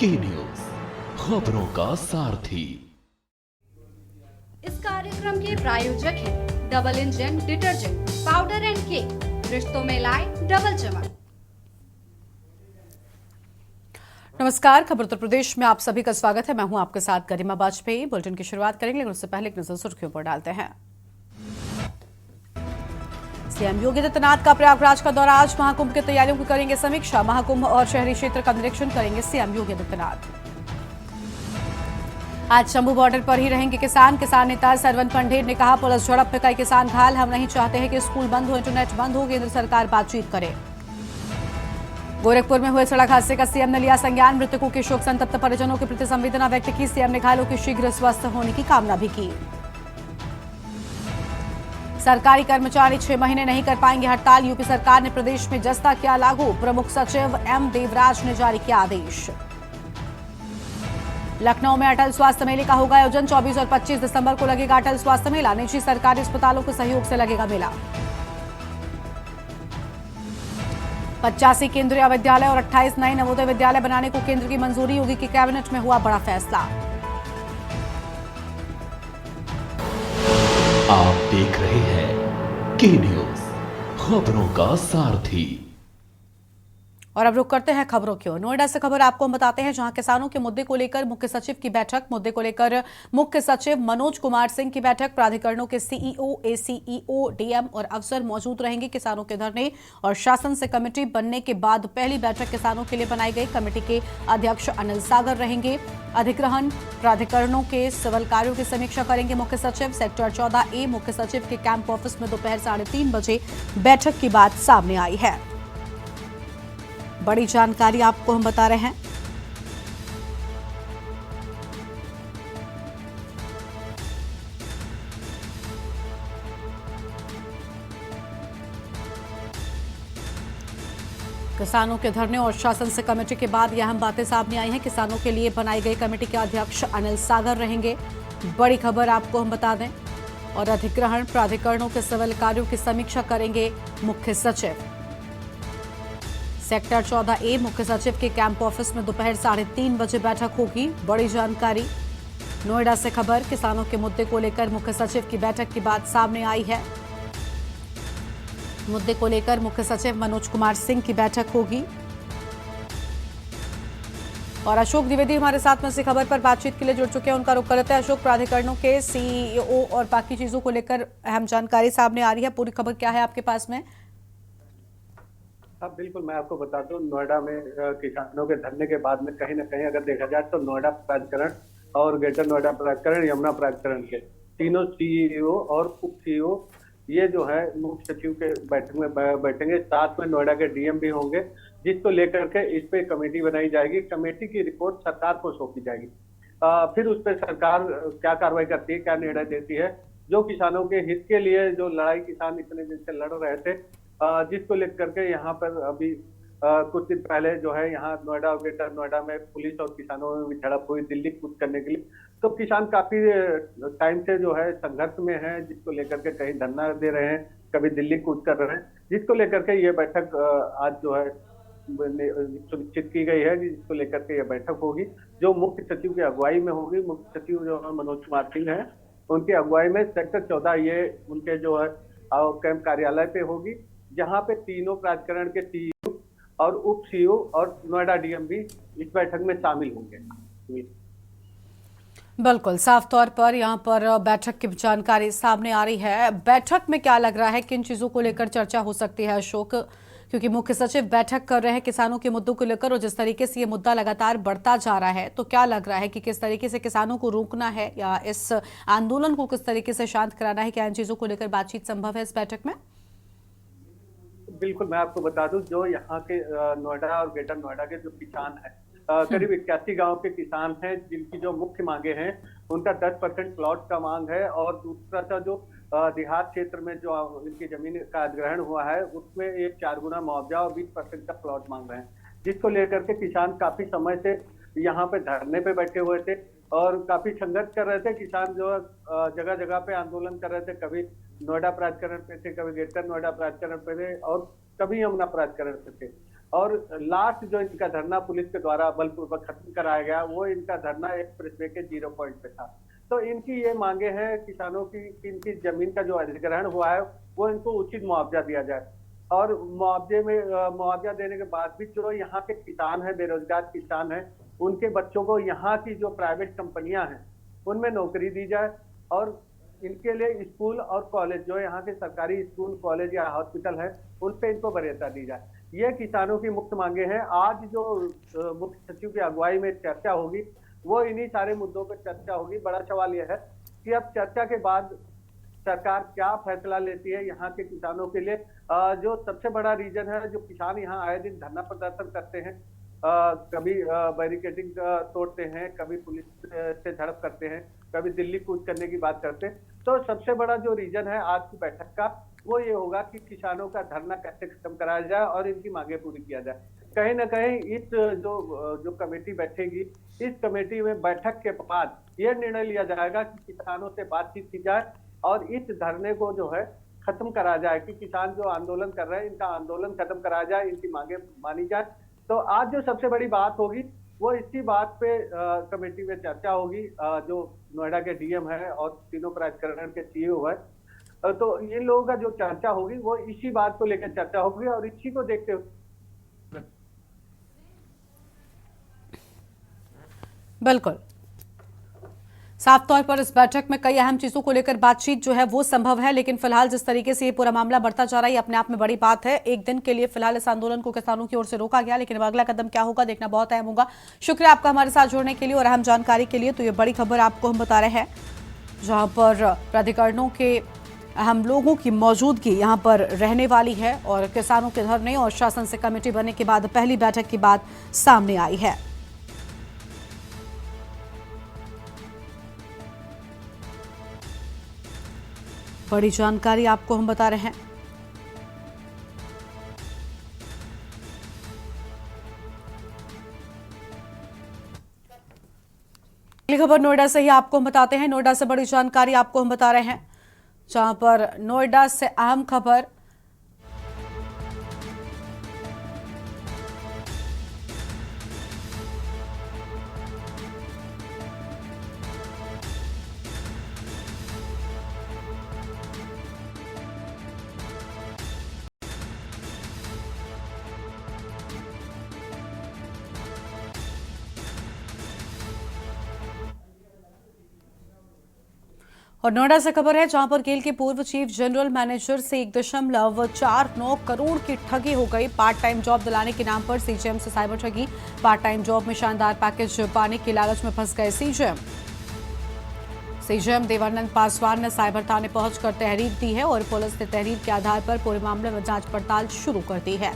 की न्यूज, खबरों का सारथी। इस कार्यक्रम के प्रायोजक हैं double engine detergent powder and cake, रिश्तों में लाए डबल चमक। नमस्कार, खबर उत्तर प्रदेश में आप सभी का स्वागत है। मैं हूं आपके साथ गरिमा वाजपेयी। बुलेटिन की शुरुआत करेंगे, लेकिन उससे पहले एक नजर सुर्खियों पर डालते हैं। सीएम योगी आदित्यनाथ का प्रयागराज का दौरा। आज महाकुंभ की तैयारियों की करेंगे समीक्षा। महाकुंभ और शहरी क्षेत्र का निरीक्षण करेंगे सीएम योगी आदित्यनाथ। आज शंभू बॉर्डर पर ही रहेंगे किसान नेता सरवन पंडेर ने कहा, पुलिस झड़प में कई किसान घायल। हम नहीं चाहते हैं कि स्कूल बंद हो, इंटरनेट बंद हो, केंद्र सरकार बातचीत करे। गोरखपुर में हुए सड़क हादसे का सीएम ने लिया संज्ञान। मृतकों के शोक संतप्त परिजनों के प्रति संवेदना व्यक्त की। सीएम ने घायलों के शीघ्र स्वस्थ होने की कामना भी की। सरकारी कर्मचारी 6 महीने नहीं कर पाएंगे हड़ताल। यूपी सरकार ने प्रदेश में जस्ता किया लागू। प्रमुख सचिव एम देवराज ने जारी किया आदेश। लखनऊ में अटल स्वास्थ्य मेले का होगा आयोजन। 24 और 25 दिसंबर को लगेगा अटल स्वास्थ्य मेला। निजी सरकारी अस्पतालों के सहयोग से लगेगा मेला। 85 केंद्रीय विद्यालय और 28 नए नवोदय विद्यालय बनाने को केंद्र की मंजूरी। योगी की कैबिनेट में हुआ बड़ा फैसला। आप देख रहे हैं की न्यूज, खबरों का सारथी। और अब रुक करते हैं खबरों की ओर। नोएडा से खबर आपको हम बताते हैं, जहां किसानों के मुद्दे को लेकर मुख्य सचिव की बैठक। मुद्दे को लेकर मुख्य सचिव मनोज कुमार सिंह की बैठक। प्राधिकरणों के सीईओ, एसीईओ, डीएम और अफसर मौजूद रहेंगे। किसानों के धरने और शासन से कमेटी बनने के बाद पहली बैठक किसानों के लिए बनाई गई। कमेटी के अध्यक्ष अनिल सागर रहेंगे। अधिग्रहण प्राधिकरणों के सिविल कार्यों की समीक्षा करेंगे मुख्य सचिव। सेक्टर 14A मुख्य सचिव के कैंप ऑफिस में दोपहर 3:30 बजे बैठक की बात सामने आई है। बड़ी जानकारी आपको हम बता रहे हैं। किसानों के धरने और शासन से कमेटी के बाद यह अहम बातें सामने आई हैं। किसानों के लिए बनाई गई कमेटी के अध्यक्ष अनिल सागर रहेंगे। बड़ी खबर आपको हम बता दें। और अधिग्रहण प्राधिकरणों के सिविल कार्यों की समीक्षा करेंगे मुख्य सचिव। सेक्टर 14A मुख्य सचिव के कैंप ऑफिस में दोपहर 3:30 बजे बैठक होगी। बड़ी जानकारी नोएडा से खबर। किसानों के मुद्दे को लेकर मुख्य सचिव की बैठक की बात सामने आई है। मुद्दे को लेकर मुख्य सचिव मनोज कुमार सिंह की बैठक होगी। और अशोक द्विवेदी हमारे साथ में से खबर पर बातचीत के लिए जुड़ चुके हैं, उनका रुख करते हैं। अशोक, प्राधिकरणों के सीईओ और बाकी चीजों को लेकर अहम जानकारी सामने आ रही है। पूरी खबर क्या है आपके पास में? हाँ बिल्कुल, मैं आपको बता दूं, नोएडा में किसानों के धरने के बाद में कहीं ना कहीं अगर देखा जाए तो नोएडा प्राधिकरण और ग्रेटर नोएडा प्राधिकरण, यमुना प्राधिकरण के तीनों सीईओ और उप सीईओ ये जो है मुख्य सचिव के बैठक में बैठेंगे। साथ में नोएडा के डीएम भी होंगे, जिसको लेकर के इस पे कमेटी बनाई जाएगी। कमेटी की रिपोर्ट सरकार को सौंपी जाएगी। फिर उस पर सरकार क्या कार्रवाई करती है, क्या निर्णय देती है। जो किसानों के हित के लिए जो लड़ाई किसान इतने दिन से लड़ रहे थे, जिसको लेकर के यहाँ पर अभी कुछ दिन पहले जो है यहाँ नोएडा और ग्रेटर नोएडा में पुलिस और किसानों में भी झड़प हुई दिल्ली कूच करने के लिए। तो किसान काफी टाइम से जो है संघर्ष में है, जिसको लेकर के कहीं धरना दे रहे हैं, कभी दिल्ली कूच कर रहे हैं, जिसको लेकर के ये बैठक आज जो है सुनिश्चित की गई है, जिसको लेकर के ये बैठक होगी, जो मुख्य सचिव की अगुवाई में होगी। मुख्य सचिव जो है मनोज कुमार सिंह है, उनकी अगुवाई में सेक्टर 14 ये उनके जो है कैंप कार्यालय पे होगी, जहां पे तीनों प्राधिकरण के सीईओ और उप सीईओ और नोएडा डीएम भी इस बैठक में शामिल होंगे। बिल्कुल, साफ तौर पर यहां पर बैठक की जानकारी सामने आ रही है। बैठक में क्या लग रहा है, किन चीजों को लेकर चर्चा हो सकती है अशोक? क्योंकि मुख्य सचिव बैठक कर रहे हैं किसानों के मुद्दों को लेकर, और जिस तरीके से ये मुद्दा लगातार बढ़ता जा रहा है, तो क्या लग रहा है कि किस तरीके से किसानों को रोकना है या इस आंदोलन को किस तरीके से शांत कराना है? क्या इन चीजों को लेकर बातचीत संभव है इस बैठक में? बिल्कुल, मैं आपको बता दूं, जो यहाँ के नोएडा और ग्रेटर नोएडा के जो किसान हैं, करीब 81 गांव के किसान हैं, जिनकी जो मुख्य मांगे हैं, उनका 10% प्लॉट का मांग है। और दूसरा था जो देहात क्षेत्र में जो इनकी जमीन का अधिग्रहण हुआ है, उसमें एक 4 गुना मुआवजा और 20% का प्लॉट मांग रहे हैं, जिसको लेकर के किसान काफी समय से यहाँ पे धरने पे बैठे हुए थे और काफी संघर्ष कर रहे थे। किसान जो जगह जगह पे आंदोलन कर रहे थे, कभी नोएडा प्राधिकरण पे थे, कभी ग्रेटर नोएडा प्राधिकरण पे थे और कभी यमुना प्राधिकरण पे थे। और लास्ट जो इनका धरना पुलिस के द्वारा बलपूर्वक खत्म कराया गया, वो इनका धरना एक्सप्रेसवे के 0 पॉइंट पे था। तो इनकी ये मांगे हैं किसानों की कि इनकी जमीन का जो अधिग्रहण हुआ है वो इनको उचित मुआवजा दिया जाए, और मुआवजा देने के बाद भी जो यहाँ के किसान हैं, बेरोजगार किसान हैं, उनके बच्चों को यहाँ की जो प्राइवेट कंपनियां हैं उनमें नौकरी दी जाए, और इनके लिए स्कूल और कॉलेज, जो यहाँ के सरकारी स्कूल कॉलेज या हॉस्पिटल है, उन पे इनको वरीयता दी जाए। ये किसानों की मुख्य मांगे हैं। आज जो मुख्य सचिव की अगुवाई में चर्चा होगी वो इन्हीं सारे मुद्दों पर चर्चा होगी। बड़ा सवाल यह है कि अब चर्चा के बाद सरकार क्या फैसला लेती है यहाँ के किसानों के लिए। जो सबसे बड़ा रीजन है, जो किसान यहाँ आए दिन धरना प्रदर्शन करते हैं, कभी बैरिकेडिंग तोड़ते हैं, कभी पुलिस से झड़प करते हैं, कभी दिल्ली कूच करने की बात करते हैं। तो सबसे बड़ा जो रीजन है आज की बैठक का वो ये होगा कि किसानों का धरना कैसे खत्म कराया जाए और इनकी मांगे पूरी किया जाए। कहीं ना कहीं इस जो कमेटी बैठेगी, इस कमेटी में बैठक के बाद ये निर्णय लिया जाएगा कि किसानों से बातचीत की जाए और इस धरने को जो है खत्म कराया जाए, कि किसान जो आंदोलन कर रहे हैं इनका आंदोलन खत्म कराया जाए, इनकी मांगे मानी जाए। तो आज जो सबसे बड़ी बात होगी वो इसी बात पे कमेटी में चर्चा होगी। जो नोएडा के डीएम है और तीनों प्राधिकरण के सीईओ है, तो इन लोगों का जो चर्चा होगी वो इसी बात को लेकर चर्चा होगी, और इसी को देखते हुए बिल्कुल साफ तौर पर इस बैठक में कई अहम चीजों को लेकर बातचीत जो है वो संभव है, लेकिन फिलहाल जिस तरीके से ये पूरा मामला बढ़ता जा रहा है ये अपने आप में बड़ी बात है। एक दिन के लिए फिलहाल इस आंदोलन को किसानों की ओर से रोका गया, लेकिन अब अगला कदम क्या होगा देखना बहुत अहम होगा। शुक्रिया आपका हमारे साथ जुड़ने के लिए और अहम जानकारी के लिए। तो ये बड़ी खबर आपको हम बता रहे हैं, जहां पर प्राधिकरणों के अहम लोगों की मौजूदगी यहां पर रहने वाली है और किसानों के धरने और शासन से कमेटी बनने के बाद पहली बैठक की बात सामने आई है। बड़ी जानकारी आपको हम बता रहे हैं। अगली खबर नोएडा से ही आपको हम बताते हैं। नोएडा से बड़ी जानकारी आपको हम बता रहे हैं, जहां पर नोएडा से अहम खबर और नोएडा से खबर है, जहां पर गेल के पूर्व चीफ जनरल मैनेजर से 1.49 करोड़ की ठगी हो गई। पार्ट टाइम जॉब दिलाने के नाम पर सीजीएम से साइबर ठगी। पार्ट टाइम जॉब में शानदार पैकेज पाने की लालच में फंस गए सीजीएम देवानंद पासवान ने साइबर थाने पहुंचकर तहरीर दी है और पुलिस ने तहरीर के आधार पर पूरे मामले में जांच पड़ताल शुरू कर दी है।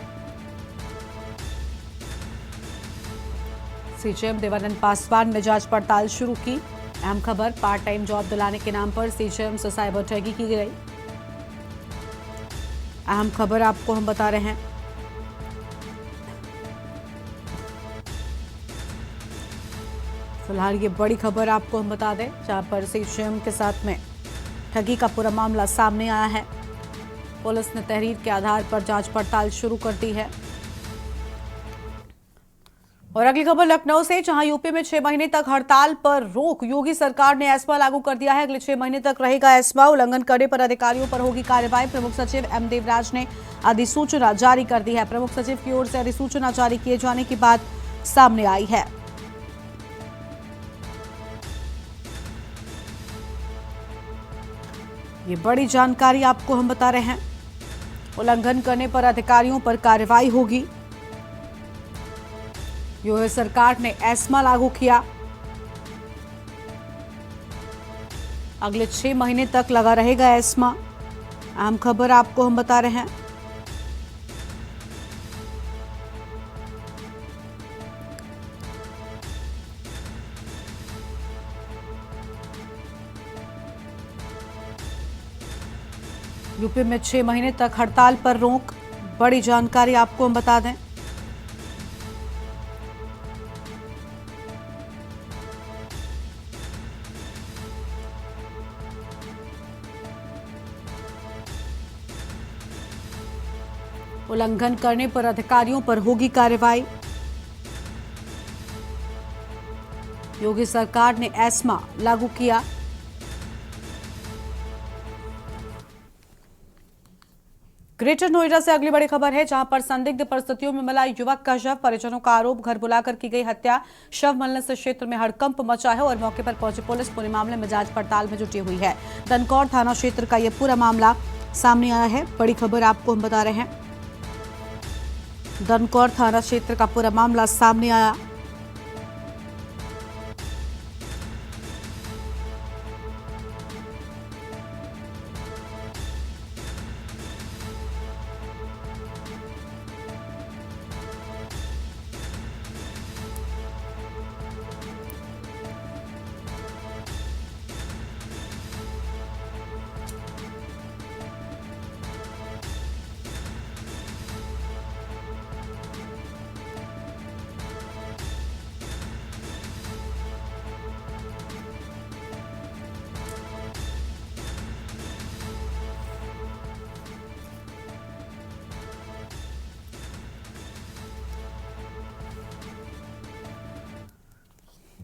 सीजीएम देवानंद पासवान ने जांच पड़ताल शुरू की। अहम खबर, पार्ट टाइम जॉब दिलाने के नाम पर सीजीएम से साइबर ठगी की गई। अहम खबर आपको हम बता रहे हैं। फिलहाल ये बड़ी खबर आपको हम बता दें, जहां पर सीजीएम के साथ में ठगी का पूरा मामला सामने आया है। पुलिस ने तहरीर के आधार पर जांच पड़ताल शुरू कर दी है। और अगली खबर लखनऊ से, जहां यूपी में 6 महीने तक हड़ताल पर रोक। योगी सरकार ने एस्मा लागू कर दिया है। अगले 6 महीने तक रहेगा एस्मा। उल्लंघन करने पर अधिकारियों पर होगी कार्रवाई। प्रमुख सचिव एम देवराज ने अधिसूचना जारी कर दी है। प्रमुख सचिव की ओर से अधिसूचना जारी किए जाने की बात सामने आई है। ये बड़ी जानकारी आपको हम बता रहे हैं। उल्लंघन करने पर अधिकारियों पर कार्रवाई होगी। योगी सरकार ने एस्मा लागू किया। अगले 6 महीने तक लगा रहेगा एस्मा। अहम खबर आपको हम बता रहे हैं। यूपी में 6 महीने तक हड़ताल पर रोक। बड़ी जानकारी आपको हम बता दें। उल्लंघन करने पर अधिकारियों पर होगी कार्रवाई। योगी सरकार ने एस्मा लागू किया। ग्रेटर नोएडा से अगली बड़ी खबर है, जहां पर संदिग्ध परिस्थितियों में मिला युवक का शव। परिजनों का आरोप, घर बुलाकर की गई हत्या। शव मिलने से क्षेत्र में हड़कंप मचा है और मौके पर पहुंची पुलिस पूरे मामले में जांच पड़ताल में जुटी हुई है। दनकौर थाना क्षेत्र का यह पूरा मामला सामने आया है। बड़ी खबर आपको हम बता रहे हैं, दनकौर थाना क्षेत्र का पूरा मामला सामने आया।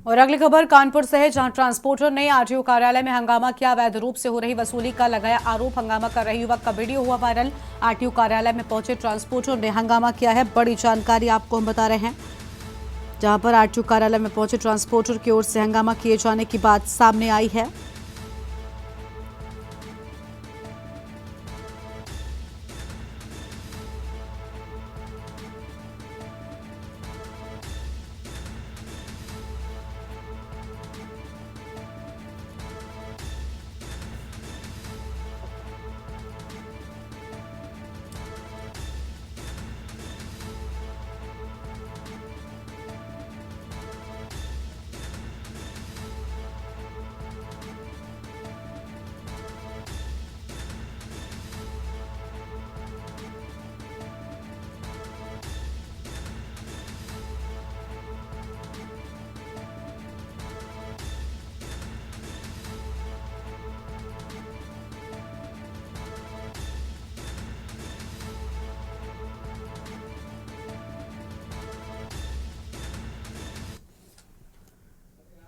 और अगली खबर कानपुर से है, जहां ट्रांसपोर्टर ने आरटीओ कार्यालय में हंगामा किया। अवैध रूप से हो रही वसूली का लगाया आरोप। हंगामा कर रहे युवक का वीडियो हुआ वायरल। आरटीओ कार्यालय में पहुंचे ट्रांसपोर्टर ने हंगामा किया है। बड़ी जानकारी आपको हम बता रहे हैं, जहां पर आरटीओ कार्यालय में पहुंचे ट्रांसपोर्टर की ओर से हंगामा किए जाने की बात सामने आई है।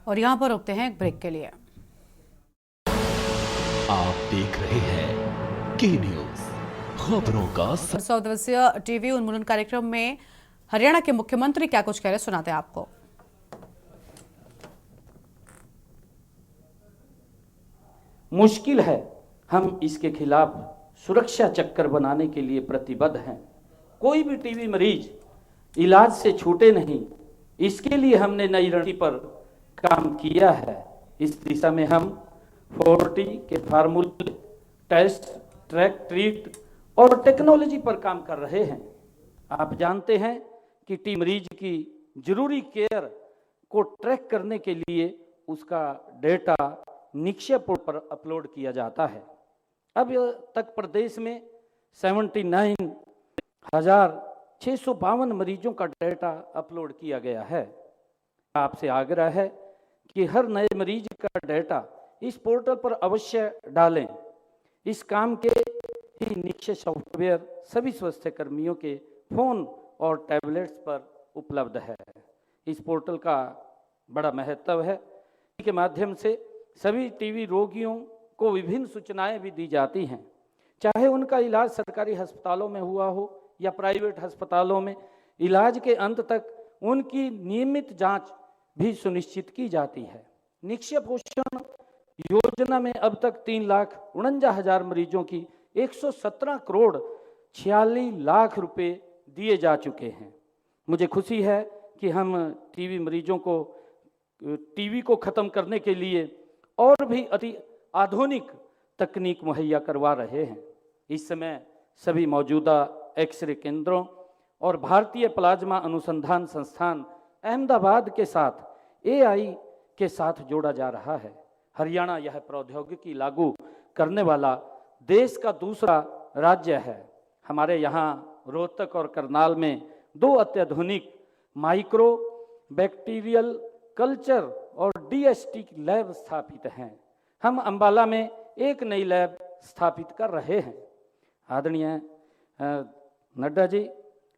और यहां पर रुकते हैं एक ब्रेक के लिए। आप देख रहे हैं के न्यूज, खबरों का 100 दिवसीय टीवी उन्मूलन कार्यक्रम में हरियाणा के मुख्यमंत्री क्या कुछ कह रहे, सुनाते हैं आपको। मुश्किल है, हम इसके खिलाफ सुरक्षा चक्कर बनाने के लिए प्रतिबद्ध हैं। कोई भी टीवी मरीज इलाज से छूटे नहीं, इसके लिए हमने नई रणनीति पर काम किया है। इस दिशा में हम 4T के फार्मूले, टेस्ट, ट्रैक, ट्रीट और टेक्नोलॉजी पर काम कर रहे हैं। आप जानते हैं कि टीम मरीज की जरूरी केयर को ट्रैक करने के लिए उसका डेटा निक्षय पोर्टल पर अपलोड किया जाता है। अब तक प्रदेश में 79,652 मरीजों का डेटा अपलोड किया गया है। आपसे आग्रह है कि हर नए मरीज का डेटा इस पोर्टल पर अवश्य डालें। इस काम के ही निक्षय सॉफ्टवेयर सभी स्वास्थ्य कर्मियों के फोन और टैबलेट्स पर उपलब्ध है। इस पोर्टल का बड़ा महत्व है। इसके माध्यम से सभी टीवी रोगियों को विभिन्न सूचनाएं भी दी जाती हैं, चाहे उनका इलाज सरकारी अस्पतालों में हुआ हो या प्राइवेट अस्पतालों में। इलाज के अंत तक उनकी नियमित जांच भी सुनिश्चित की जाती है। निक्षय पोषण योजना में अब तक 3,49,000 मरीजों की 117 करोड़ 46 लाख रुपए दिए जा चुके हैं। मुझे खुशी है कि हम टीवी को खत्म करने के लिए और भी अति आधुनिक तकनीक मुहैया करवा रहे हैं। इस समय सभी मौजूदा एक्सरे केंद्रों और भारतीय प्लाज्मा अनुसंधान संस्थान अहमदाबाद के साथ AI के साथ जोड़ा जा रहा है। हरियाणा यह प्रौद्योगिकी लागू करने वाला देश का दूसरा राज्य है। हमारे यहाँ रोहतक और करनाल में 2 अत्याधुनिक माइक्रो बैक्टीरियल कल्चर और DST लैब स्थापित हैं। हम अंबाला में एक नई लैब स्थापित कर रहे हैं। आदरणीय नड्डा जी,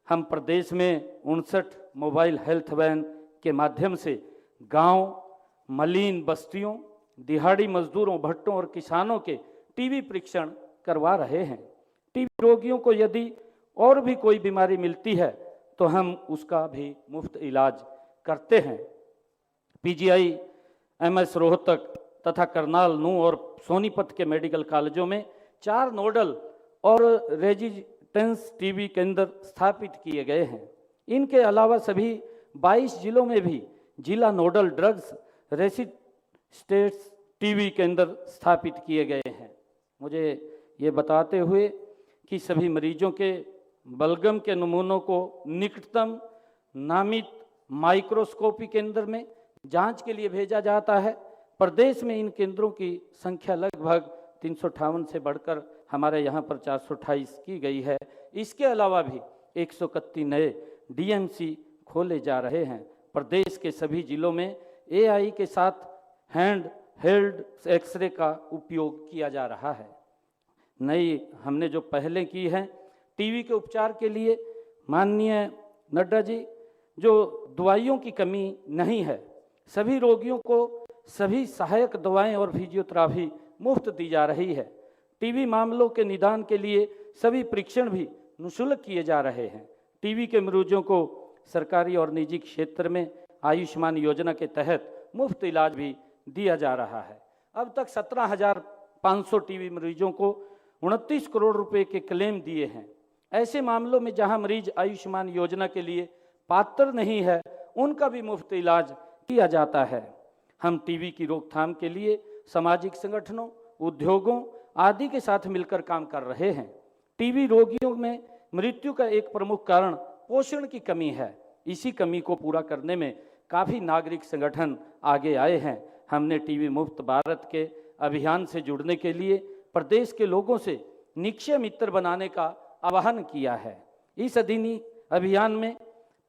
हम प्रदेश में 59 मोबाइल हेल्थ वैन के माध्यम से गांव, मलिन बस्तियों, दिहाड़ी मजदूरों, भट्टों और किसानों के टीबी परीक्षण करवा रहे हैं। टीबी रोगियों को यदि और भी कोई बीमारी मिलती है तो हम उसका भी मुफ्त इलाज करते हैं। पीजीआई, एमएस रोहतक तथा करनाल, नूह और सोनीपत के मेडिकल कॉलेजों में 4 नोडल और रेजिस्टेंस टीबी केंद्र स्थापित किए गए हैं। इनके अलावा सभी 22 जिलों में भी जिला नोडल ड्रग्स रेजिस्टेंस टीबी केंद्र स्थापित किए गए हैं। मुझे ये बताते हुए कि सभी मरीजों के बलगम के नमूनों को निकटतम नामित माइक्रोस्कोपी केंद्र में जांच के लिए भेजा जाता है। प्रदेश में इन केंद्रों की संख्या लगभग 358 से बढ़कर हमारे यहाँ पर 428 की गई है। इसके अलावा भी 131 नए डीएमसी खोले जा रहे हैं। प्रदेश के सभी जिलों में एआई के साथ हैंड हेल्ड एक्सरे का उपयोग किया जा रहा है। नई हमने जो पहले की हैं टीबी के उपचार के लिए, माननीय नड्डा जी, जो दवाइयों की कमी नहीं है, सभी रोगियों को सभी सहायक दवाएं और फिजियोथेरेपी मुफ्त दी जा रही है। टीबी मामलों के निदान के लिए सभी परीक्षण भी निःशुल्क किए जा रहे हैं। टीबी के मरीजों को सरकारी और निजी क्षेत्र में आयुष्मान योजना के तहत मुफ्त इलाज भी दिया जा रहा है। अब तक 17,500 टीबी मरीजों को 29 करोड़ रुपए के क्लेम दिए हैं। ऐसे मामलों में जहां मरीज आयुष्मान योजना के लिए पात्र नहीं है, उनका भी मुफ्त इलाज किया जाता है। हम टीबी की रोकथाम के लिए सामाजिक संगठनों, उद्योगों आदि के साथ मिलकर काम कर रहे हैं। टीबी रोगियों में मृत्यु का एक प्रमुख कारण पोषण की कमी है। इसी कमी को पूरा करने में काफ़ी नागरिक संगठन आगे आए हैं। हमने टीबी मुक्त भारत के अभियान से जुड़ने के लिए प्रदेश के लोगों से निक्षय मित्र बनाने का आह्वान किया है। इस अभियान में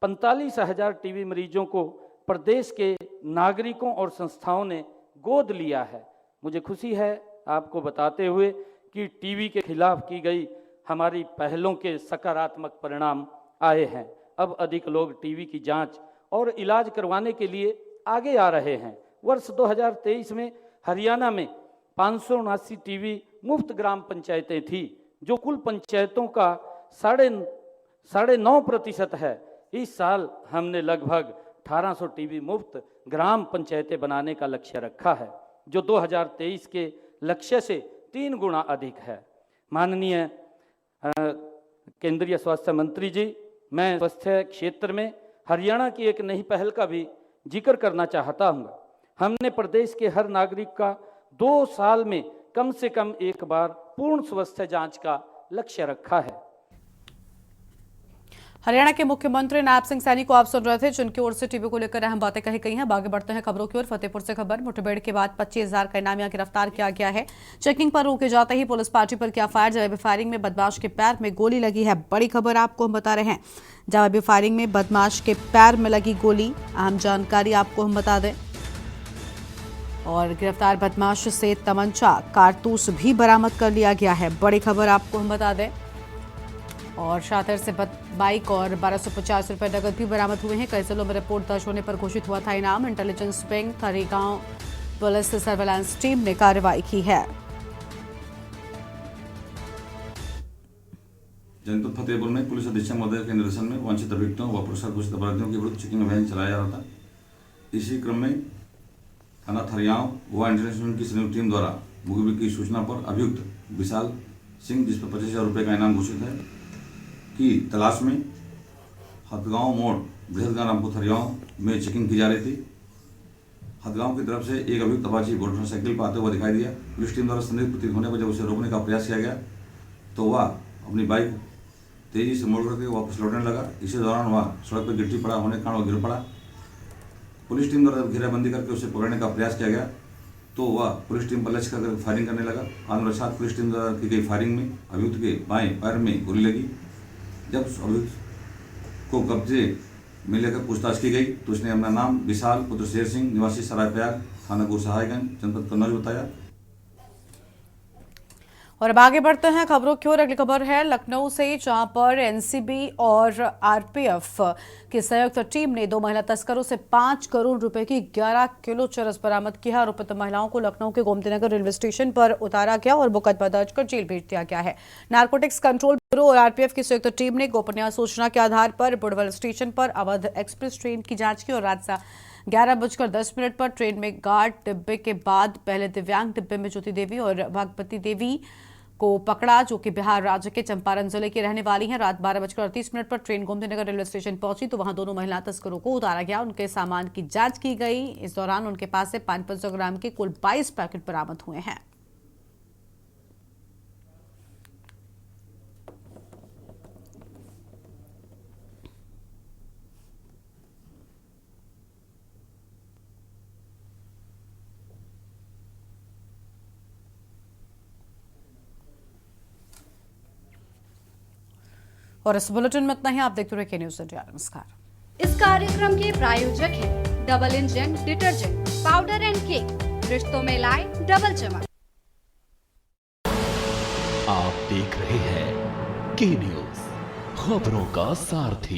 45,000 टीबी मरीजों को प्रदेश के नागरिकों और संस्थाओं ने गोद लिया है। मुझे खुशी है आपको बताते हुए कि टीबी के खिलाफ की गई हमारी पहलों के सकारात्मक परिणाम आए हैं। अब अधिक लोग टीबी की जांच और इलाज करवाने के लिए आगे आ रहे हैं। वर्ष 2023 में हरियाणा में 579 टीबी मुफ्त ग्राम पंचायतें थी, जो कुल पंचायतों का 9.5% है। इस साल हमने लगभग 1800 टीबी मुफ्त ग्राम पंचायतें बनाने का लक्ष्य रखा है, जो 2023 के लक्ष्य से 3 गुना अधिक है। माननीय केंद्रीय स्वास्थ्य मंत्री जी, मैं स्वास्थ्य क्षेत्र में हरियाणा की एक नई पहल का भी जिक्र करना चाहता हूँ। हमने प्रदेश के हर नागरिक का 2 साल में कम से कम एक बार पूर्ण स्वास्थ्य जांच का लक्ष्य रखा है। हरियाणा के मुख्यमंत्री नायब सिंह सैनी को आप सुन रहे थे, जिनकी ओर से टीबी को लेकर अहम बातें कही गई हैं। आगे बढ़ते हैं खबरों की ओर। फतेहपुर से खबर, मुठभेड़ के बाद 25,000 का इनामिया गिरफ्तार किया गया है। चेकिंग पर रोके जाते ही पुलिस पार्टी पर किया फायर। जवाबी फायरिंग में बदमाश के पैर में गोली लगी है। बड़ी खबर आपको हम बता रहे हैं। जवाबी फायरिंग में बदमाश के पैर में लगी गोली, अहम जानकारी आपको हम बता दें। और गिरफ्तार बदमाश से तमंचा, कारतूस भी बरामद कर लिया गया है। बड़ी खबर आपको हम बता दें। और शातिर से बाइक और 1250 रुपए नकद भी बरामद हुए हैं। कई जिलों में रिपोर्ट दर्ज होने पर घोषित हुआ था इनाम। Intelligence wing, Tharigaon police surveillance team ने कार्रवाई की है। जनपद फतेहपुर में पुलिस अधीक्षक महोदय के निर्देशन में वांछित अभियुक्तों व पुरस्कार घोषित अपराधियों के विरुद्ध चेकिंग अभियान चलाया जा रहा था। इसी क्रम में थाना थरियाव गोवा इंटरनेशनल की संयुक्त टीम द्वारा मुखबिर की सूचना पर अभियुक्त विशाल सिंह, जिस पर 25,000 रुपये का इनाम घोषित है, की तलाश में हथगांव मोड़ बृहदगांव रामपुर थरियाव में चेकिंग की जा रही थी। हथगांव की तरफ से एक अभियुक्त अपाची मोटरसाइकिल पर आते हुए दिखाई दिया। पुलिस टीम द्वारा संदिग्ध प्रतीत होने पर जब उसे रोकने का प्रयास किया गया तो वह अपनी बाइक तेजी से मोड़ करके वापस लौटने लगा। इसी दौरान वह सड़क पर गिट्टी पड़ा होने के कारण वह गिर पड़ा। पुलिस टीम द्वारा घेराबंदी करके उसे पकड़ने का प्रयास किया गया तो वह पुलिस टीम पर लक्ष्य करके फायरिंग करने लगा। आत्मरक्षार्थ पुलिस टीम द्वारा की गई फायरिंग में अभियुक्त के बाएं पैर में गोली लगी। जब अभियुक्त को कब्जे में लेकर पूछताछ की गई तो उसने अपना नाम विशाल पुत्र शेर सिंह, निवासी सरायप्रयाग, थाना गुरसहायगंज, जनपद कन्नौज बताया। और अब आगे बढ़ते हैं खबरों की ओर। अगली खबर है लखनऊ से, जहां पर एनसीबी और आरपीएफ की संयुक्त टीम ने 2 महिला तस्करों से 5 करोड़ रुपए की 11 किलो चरस बरामद किया। आरोपित महिलाओं को लखनऊ के गोमतीनगर रेलवे स्टेशन पर उतारा गया और मुकदमा दर्ज कर जेल भेज दिया गया है। नारकोटिक्स कंट्रोल ब्यूरो और आरपीएफ की संयुक्त टीम ने गोपनीय सूचना के आधार पर बुडवल स्टेशन पर अवध एक्सप्रेस ट्रेन की जांच की और रात 11:10 पर ट्रेन में गार्ड डिब्बे के बाद पहले दिव्यांग डिब्बे में ज्योति देवी और भगवती देवी को पकड़ा, जो कि बिहार राज्य के चंपारण जिले की रहने वाली हैं। रात 12:38 पर ट्रेन गोमतीनगर रेलवे स्टेशन पहुंची तो वहां दोनों महिला तस्करों को उतारा गया। उनके सामान की जांच की गई। इस दौरान उनके पास से 500 ग्राम के कुल 22 पैकेट बरामद हुए हैं। और इस बुलेटिन में इतना ही। आप देखते रहिए न्यूज़ इंडिया। नमस्कार। इस कार्यक्रम के प्रायोजक हैं double engine detergent powder and cake, रिश्तों में लाए डबल चमक। आप देख रहे हैं के न्यूज़, खबरों का सारथी।